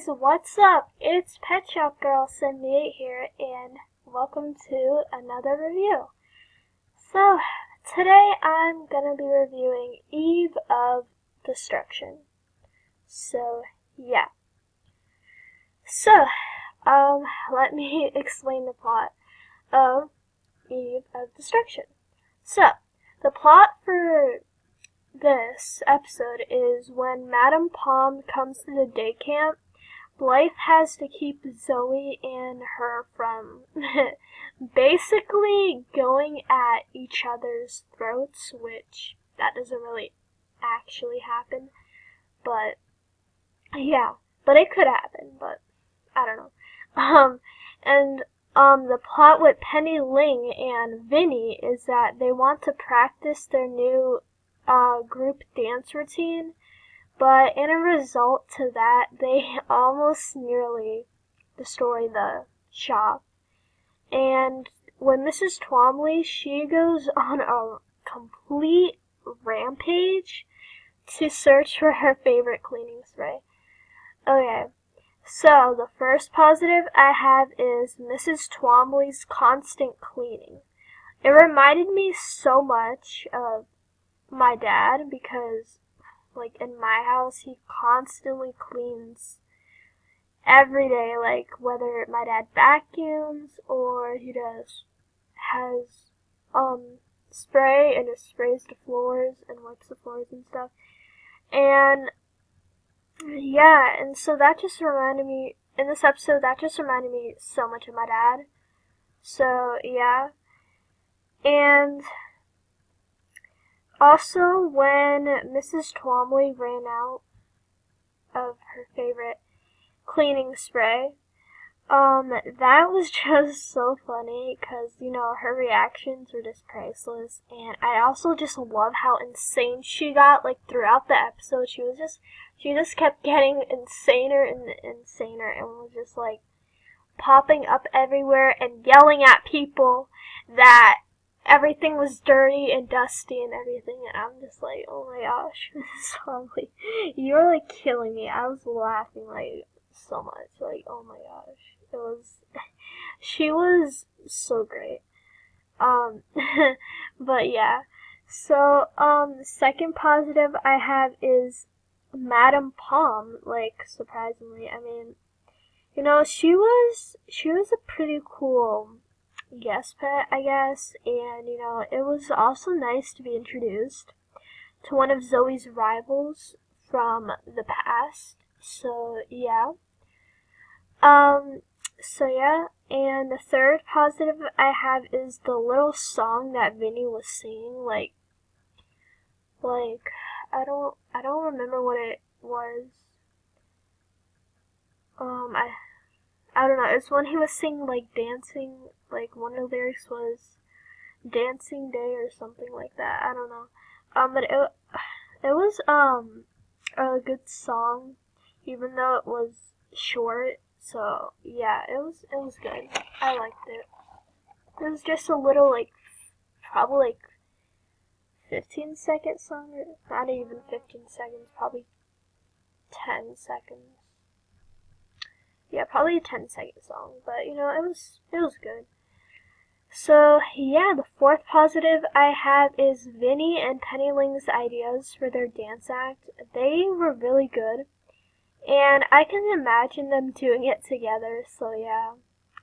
guys, what's up? It's Pet Shop Girl 78 here, and welcome to another review. So, today I'm gonna be reviewing Eve of Destruction. So, yeah. So, let me explain the plot of Eve of Destruction. So, the plot for this episode is when Madame Pom comes to the day camp, Blythe has to keep Zoe and her from basically going at each other's throats, which that doesn't really actually happen, but yeah, but it could happen, but I don't know. The plot with Penny Ling and Vinny is that they want to practice their new group dance routine, but in a result to that, they almost nearly destroy the shop. And when Mrs. Twombly, she goes on a complete rampage to search for her favorite cleaning spray. Okay, so the first positive I have is Mrs. Twombly's constant cleaning. It reminded me so much of my dad because, like, in my house, he constantly cleans every day, like, whether my dad vacuums or he has, spray and just sprays the floors and wipes the floors and stuff. And, yeah, and so that just reminded me, in this episode, that just reminded me so much of my dad. So, yeah. And also, when Mrs. Twombly ran out of her favorite cleaning spray, that was just so funny because, her reactions were just priceless. And I also just love how insane she got, like, throughout the episode. She just kept getting insaner and insaner and was just, like, popping up everywhere and yelling at people that everything was dirty and dusty and everything, and I'm just like, oh my gosh, Mrs. Twombly, you're like killing me. I was laughing like so much, like, oh my gosh, she was so great. But yeah, so, the second positive I have is Madame Pom, like, surprisingly, I mean, she was a pretty cool guest pet, I guess, and, it was also nice to be introduced to one of Zoe's rivals from the past, so yeah. And the third positive I have is the little song that Vinny was singing, I don't remember what it was. I don't know, it's when he was singing, like, dancing, like, one of the lyrics was Dancing Day or something like that, I don't know. But it was, a good song, even though it was short, so, yeah, it was good. I liked it. It was just a little, like, probably, like, 15-second song, or not even 15 seconds, probably 10 seconds. Yeah, probably a 10-second song, but, it was good. So, yeah, the fourth positive I have is Vinny and Penny Ling's ideas for their dance act. They were really good, and I can imagine them doing it together, so yeah.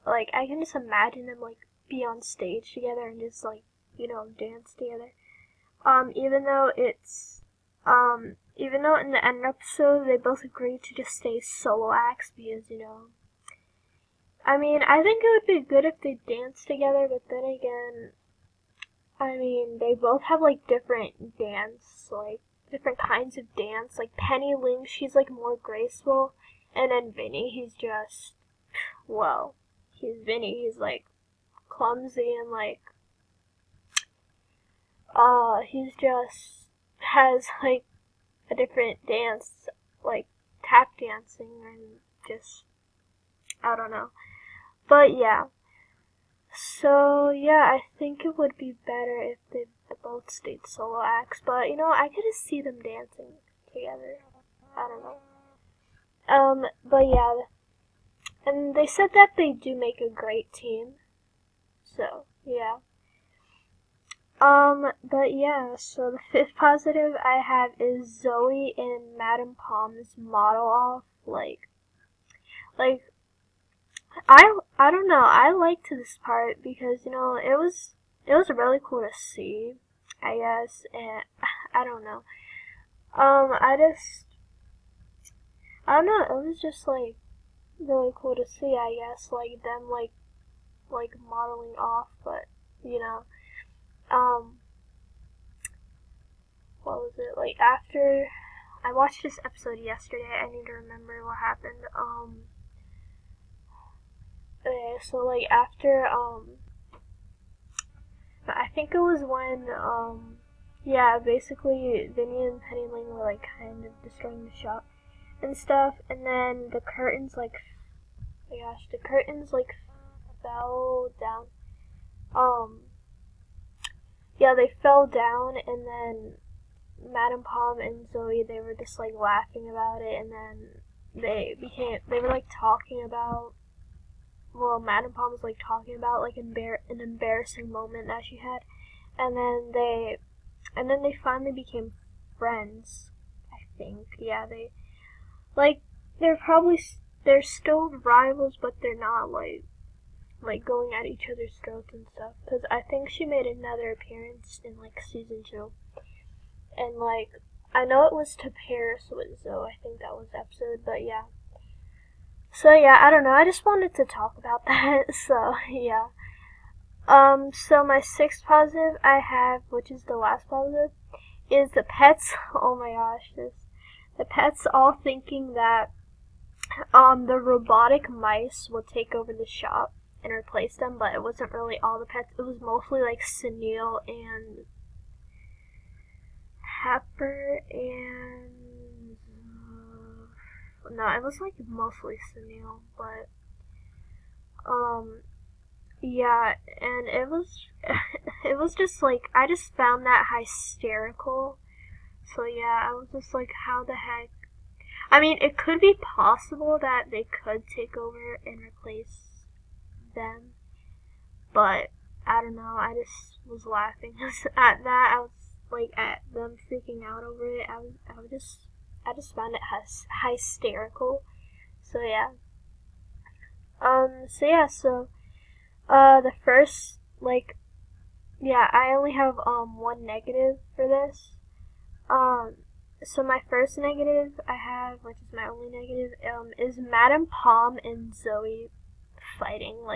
Like, I can just imagine them, like, be on stage together and just, like, dance together. Even though in the end episode they both agreed to just stay solo acts because, I mean, I think it would be good if they danced together, but then again, I mean, they both have, like, different different kinds of dance. Like, Penny Ling, she's, like, more graceful, and then Vinny, he's just, well, he's Vinny, he's, like, clumsy and, like, he's just has, like, a different dance, like, tap dancing, and just, I don't know. But yeah. So yeah, I think it would be better if they both stayed solo acts, but I could just see them dancing together. I don't know. But yeah, and they said that they do make a great team. So, yeah. But yeah, so the fifth positive I have is Zoe and Madame Pom's model off. Like, I don't know, I liked this part because, it was really cool to see, I guess, and I don't know. I don't know, it was just, really cool to see, I guess, them, modeling off, but, you know, um, what was it, after, I watched this episode yesterday, I need to remember what happened, okay, so, after, I think it was when, yeah, basically, Vinny and Penny Ling were, kind of destroying the shop and stuff, and then the curtains, oh my gosh, the curtains, fell down, yeah, they fell down, and then Madame Pom and Zoe, they were just, laughing about it, and then they were, talking about, well, Madame Pom was, talking about, an embarrassing moment that she had, and then they finally became friends, I think, yeah, they're probably, they're still rivals, but they're not, going at each other's throats and stuff, because I think she made another appearance in, season 2, and, I know it was to Paris with Zoe, I think that was the episode, but yeah. So yeah, I don't know, I just wanted to talk about that, so yeah. So my sixth positive I have, which is the last positive, is the pets, oh my gosh, the pets all thinking that, the robotic mice will take over the shop and replace them, but it wasn't really all the pets, it was mostly, Sunil and Pepper and, no, it was, mostly Sunil, but, yeah, and it was, it was just, I just found that hysterical, so yeah, I was just how the heck, I mean, it could be possible that they could take over and replace them, but I don't know, I just was laughing at that, I was, at them freaking out over it, I just found it hysterical, so yeah. The first, yeah, I only have, one negative for this, so my first negative I have, which is my only negative, is Madame Pom and Zoe fighting,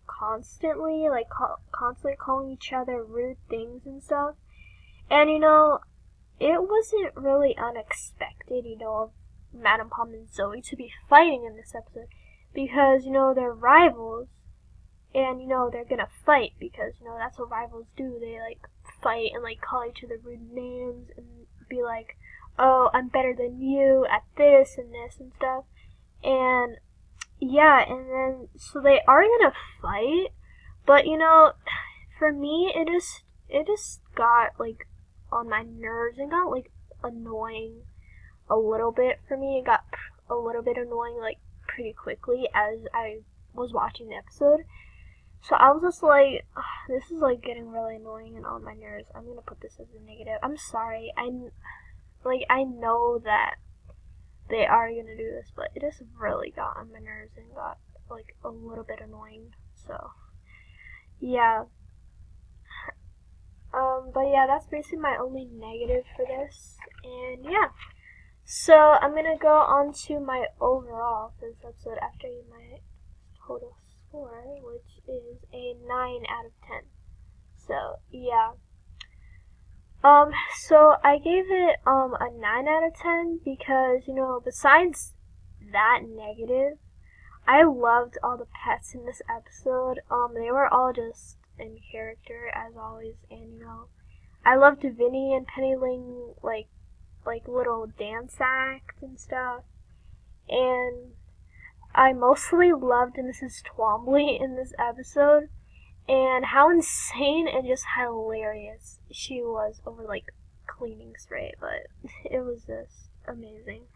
constantly, constantly calling each other rude things and stuff, and, it wasn't really unexpected, of Madame Pom and Zoe to be fighting in this episode, because, they're rivals, and, they're gonna fight, because, that's what rivals do, they, fight and, call each other rude names, and be like, oh, I'm better than you at this and this and stuff, and, yeah, and then, so they are gonna fight, but, for me, it just got, on my nerves, and got, annoying a little bit for me, it got a little bit annoying, pretty quickly as I was watching the episode, so I was just this is, getting really annoying and on my nerves, I'm gonna put this as a negative, I'm sorry, I know that they are gonna do this, but it just really got on my nerves and got, a little bit annoying, so, yeah. But yeah, that's basically my only negative for this, and yeah. So, I'm gonna go on to my overall for this episode after my total score, which is a 9 out of 10. So, yeah. So I gave it, a 9 out of 10 because, besides that negative, I loved all the pets in this episode. They were all just in character as always, and, I loved Vinny and Penny Ling, little dance act and stuff, and I mostly loved Mrs. Twombly in this episode, and how insane and just hilarious she was over, cleaning spray, but it was just amazing.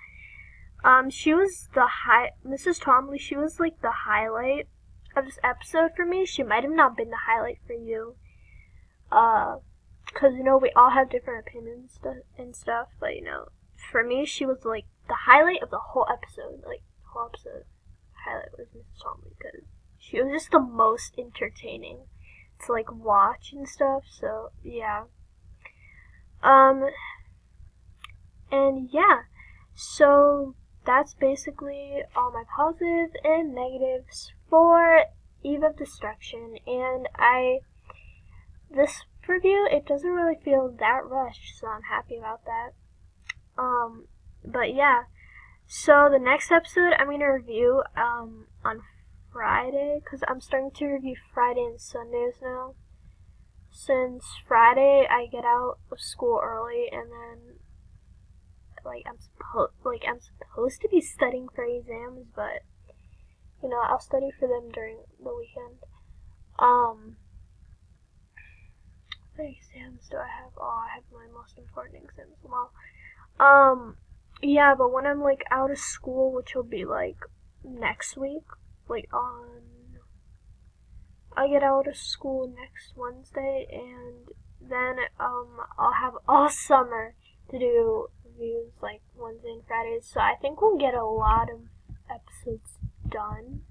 She was Mrs. Tomley, she was like the highlight of this episode for me. She might have not been the highlight for you. Cause we all have different opinions and stuff, but for me, she was like the highlight of the whole episode. Like, the whole episode highlight was Mrs. Tomley, because she was just the most entertaining to like watch and stuff, so yeah. And yeah, so that's basically all my positives and negatives for Eve of Destruction. And this review, it doesn't really feel that rushed, so I'm happy about that. But yeah, so the next episode I'm gonna review on Friday, because I'm starting to review Friday and Sundays now. Since Friday I get out of school early, and then I'm supposed to be studying for exams, but I'll study for them during the weekend. What exams do I have? Oh, I have my most important exams. Well, yeah, but when I'm like out of school, which will be like next week, I get out of school next Wednesday, and then I'll have all summer to do reviews like Wednesday and Fridays. So I think we'll get a lot of episodes done,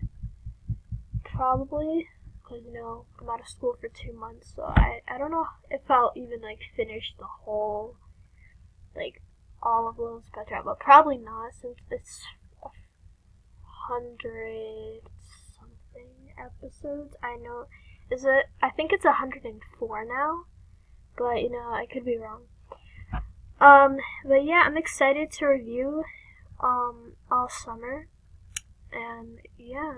probably, because I'm out of school for 2 months. So I don't know if I'll even like finish the whole all of Lilith Petra, but probably not, since it's 100 something episodes. I think it's 104 now, but I could be wrong. But yeah, I'm excited to review all summer, and yeah,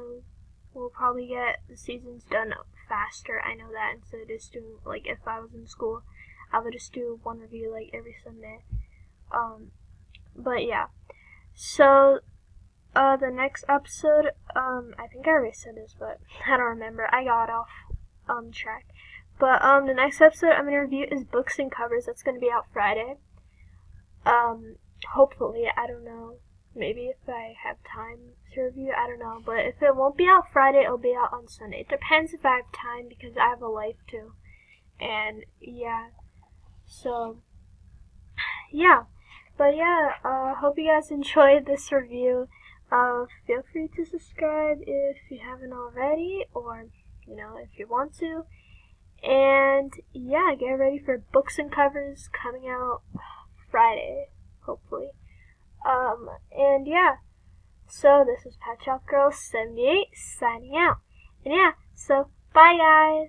we'll probably get the seasons done faster. I know that, instead of just doing if I was in school, I would just do one review every Sunday. But yeah, so the next episode, I think I already said this, but I don't remember. I got off track. But the next episode I'm gonna review is Books and Covers. That's gonna be out Friday. Hopefully, I don't know. Maybe if I have time to review, I don't know. But if it won't be out Friday, it'll be out on Sunday. It depends if I have time, because I have a life too. And yeah, so yeah. But yeah, hope you guys enjoyed this review. Feel free to subscribe if you haven't already, or if you want to. And yeah, get ready for Books and Covers coming out Friday, hopefully. And yeah, so this is Pet Shop Girl 78 signing out. And yeah, so bye guys!